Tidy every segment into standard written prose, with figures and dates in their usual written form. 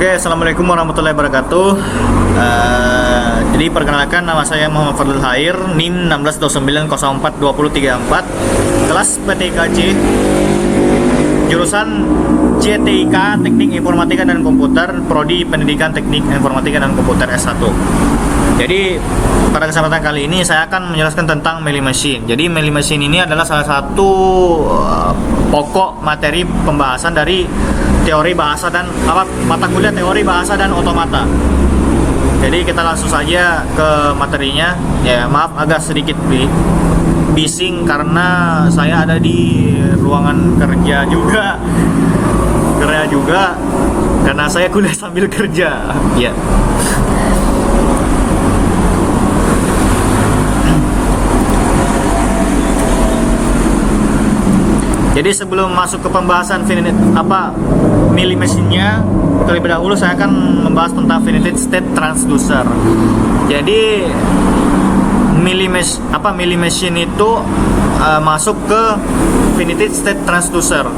Oke, assalamualaikum warahmatullahi wabarakatuh. Jadi perkenalkan, nama saya Muhammad Fadlul Hair, NIM 1629042034, kelas PTKJ, jurusan CTIK Teknik Informatika dan Komputer, Prodi Pendidikan Teknik Informatika dan Komputer S1. Jadi pada kesempatan kali ini saya akan menjelaskan tentang Melee Machine. Jadi Melee Machine ini adalah salah satu pokok materi pembahasan dari teori bahasa dan mata kuliah teori bahasa dan otomata. Jadi kita langsung saja ke materinya. Ya, maaf agak sedikit bising karena saya ada di ruangan kerja juga karena saya kuliah sambil kerja. Ya. Jadi sebelum masuk ke pembahasan Melee Machine-nya, terlebih dahulu saya akan membahas tentang Finite State Transducer. Jadi Melee Machine itu masuk ke Finite State Transducer.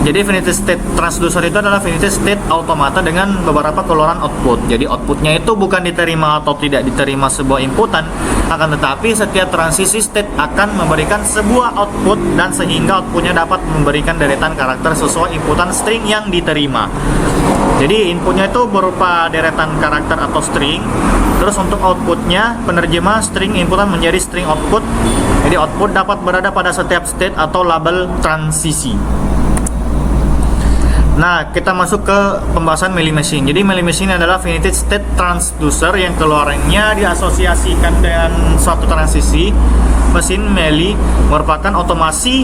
Jadi Finite State Transducer itu adalah finite state automata dengan beberapa keluaran output. Jadi outputnya itu bukan diterima atau tidak diterima sebuah inputan, akan tetapi setiap transisi state akan memberikan sebuah output dan sehingga outputnya dapat memberikan deretan karakter sesuai inputan string yang diterima. Jadi inputnya itu berupa deretan karakter atau string. Terus untuk outputnya, penerjemah string inputan menjadi string output. Jadi output dapat berada pada setiap state atau label transisi. Nah, kita masuk ke pembahasan Melee Machine. Jadi Melee Machine adalah finite state transducer yang keluarannya diasosiasikan dengan suatu transisi. Mesin Melee merupakan otomasi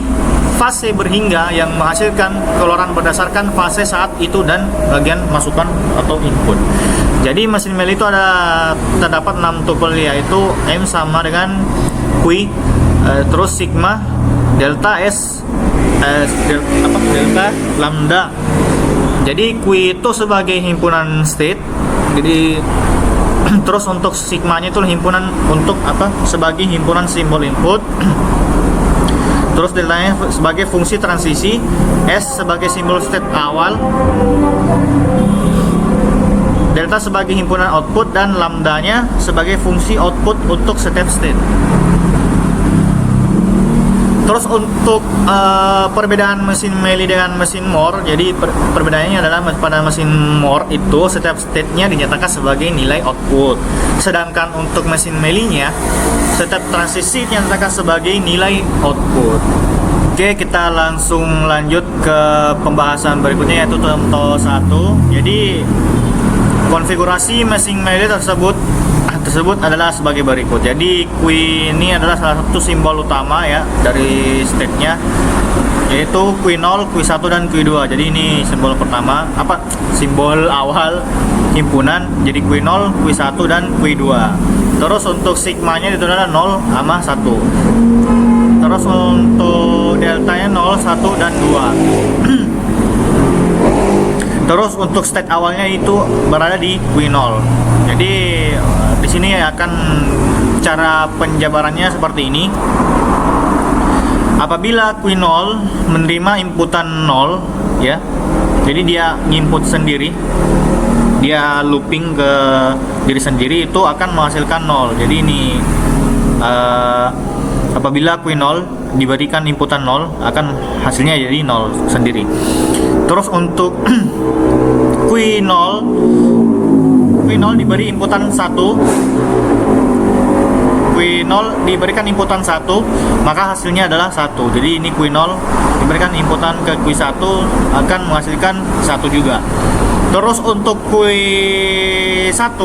fase berhingga yang menghasilkan keluaran berdasarkan fase saat itu dan bagian masukan atau input. Jadi mesin Melee itu terdapat 6 tuple, yaitu M sama dengan Q, terus sigma, delta S, delta, lambda. Jadi Q itu sebagai himpunan state. Jadi terus untuk sigmanya itu himpunan untuk sebagai himpunan simbol input. Terus deltanya sebagai fungsi transisi, S sebagai simbol state awal, delta sebagai himpunan output, dan lambdanya sebagai fungsi output untuk setiap state. Terus untuk perbedaan mesin Melee dengan mesin Moore, jadi perbedaannya adalah pada mesin Moore itu setiap state-nya dinyatakan sebagai nilai output. Sedangkan untuk mesin Melee-nya setiap transisi dinyatakan sebagai nilai output. Oke, kita langsung lanjut ke pembahasan berikutnya, yaitu contoh 1. Jadi konfigurasi mesin Melee tersebut adalah sebagai berikut. Jadi Q ini adalah salah satu simbol utama ya dari state-nya, yaitu Q0, Q1 dan Q2. Jadi ini simbol pertama, simbol awal himpunan. Jadi Q0, Q1 dan Q2. Terus untuk sigmanya itu adalah 0 sama 1. Terus untuk deltanya 0, 1 dan 2. Terus untuk state awalnya itu berada di Q0. Jadi di sini akan cara penjabarannya seperti ini. Apabila Q0 menerima inputan 0 ya. Jadi dia input sendiri. Dia looping ke diri sendiri, itu akan menghasilkan 0. Jadi ini apabila Q0 diberikan inputan 0, akan hasilnya jadi 0 sendiri. Terus untuk Q0 diberi inputan 1, Q0 diberikan inputan 1, maka hasilnya adalah 1. Jadi ini Q0 diberikan inputan ke Q1 akan menghasilkan 1 juga. Terus untuk Q1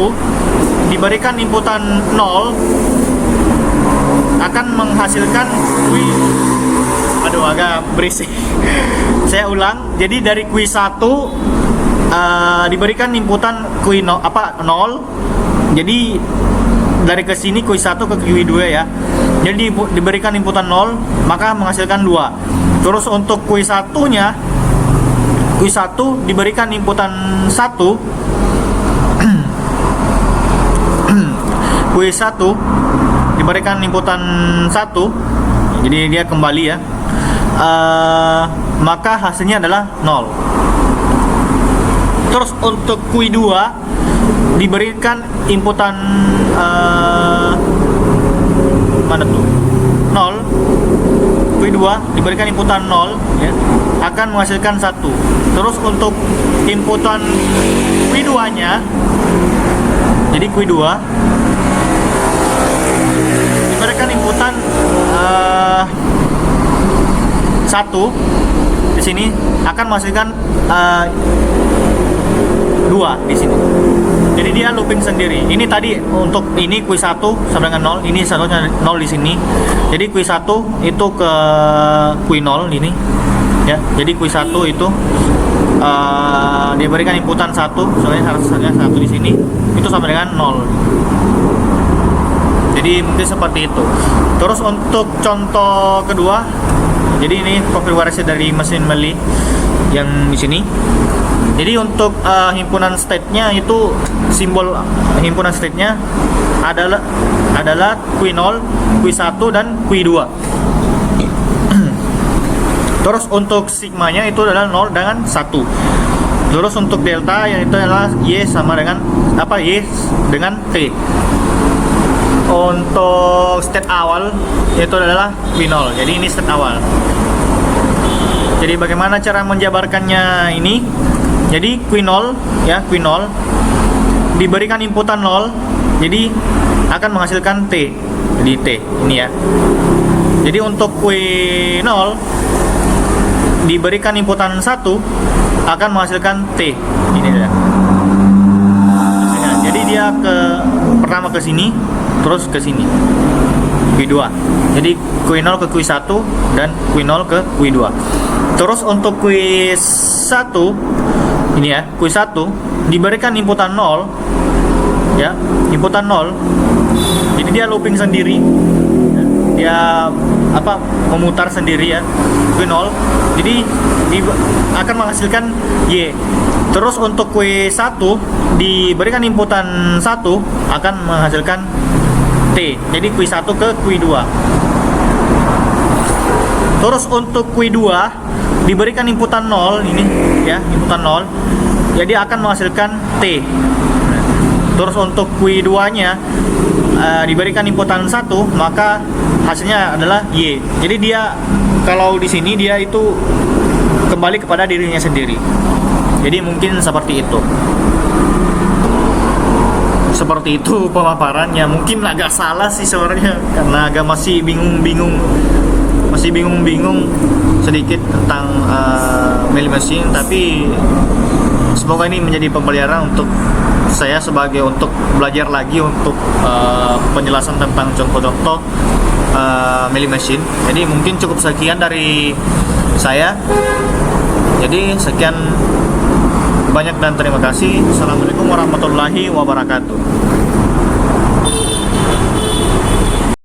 diberikan inputan 0 akan menghasilkan agak berisik. Saya ulang. Jadi dari Q1 diberikan inputan Q0 0. Jadi dari ke sini Q1 ke Q2 ya. Jadi diberikan inputan 0 maka menghasilkan 2. Terus untuk Q1-nya Q1 diberikan inputan 1. Q1 diberikan inputan 1. Jadi dia kembali ya. Maka hasilnya adalah 0. Terus untuk Q2 diberikan inputan mana tuh 0. Q2 diberikan inputan 0 ya, akan menghasilkan 1. Terus untuk inputan Q2 nya, jadi Q2 diberikan inputan 1 di sini, akan menghasilkan 2 di sini. Jadi dia looping sendiri. Ini tadi untuk ini Q1 sama dengan 0, ini satunya 0 di sini. Jadi Q1 itu ke Q0 ini ya. Jadi Q1 itu diberikan inputan 1, soalnya harusnya 1 di sini, itu sama dengan 0. Jadi mungkin seperti itu. Terus untuk contoh kedua, jadi ini konfigurasi dari mesin Meili yang di sini. Jadi untuk himpunan state-nya itu, simbol himpunan state-nya adalah Q0, Q1 dan Q2. Terus untuk sigmanya itu adalah 0 dengan 1. Terus untuk delta yang itu adalah Y sama dengan apa? Y dengan T. Untuk state awal itu adalah Q0. Jadi ini state awal. Jadi bagaimana cara menjabarkannya ini? Jadi Q0 ya, Q0 diberikan inputan 0, jadi akan menghasilkan T. Jadi T ini ya. Jadi untuk Q0 diberikan inputan 1 akan menghasilkan T. Ini ya. Jadi dia pertama ke sini, terus ke sini. Q2. Jadi Q0 ke Q1 dan Q0 ke Q2. Terus untuk Q1 ini ya, Q1 diberikan inputan 0 ya, inputan 0. Jadi dia looping sendiri. Dia memutar sendiri ya, Q0. Jadi akan menghasilkan Y. Terus untuk Q1 diberikan inputan 1 akan menghasilkan T. Jadi Q1 ke Q2. Terus untuk Q2 diberikan inputan 0 ini ya, inputan 0. Jadi akan menghasilkan T. Terus untuk Q2 nya diberikan inputan 1, maka hasilnya adalah Y. Jadi dia kalau di sini dia itu kembali kepada dirinya sendiri. Jadi mungkin seperti itu. Seperti itu pemaparannya. Mungkin agak salah sih sebenarnya, karena agak masih bingung-bingung sedikit tentang Meili Machine, tapi semoga ini menjadi pembelajaran untuk saya untuk belajar lagi untuk penjelasan tentang contoh-contoh Meili Machine. Jadi mungkin cukup sekian dari saya. Jadi sekian banyak dan terima kasih. Assalamualaikum warahmatullahi wabarakatuh.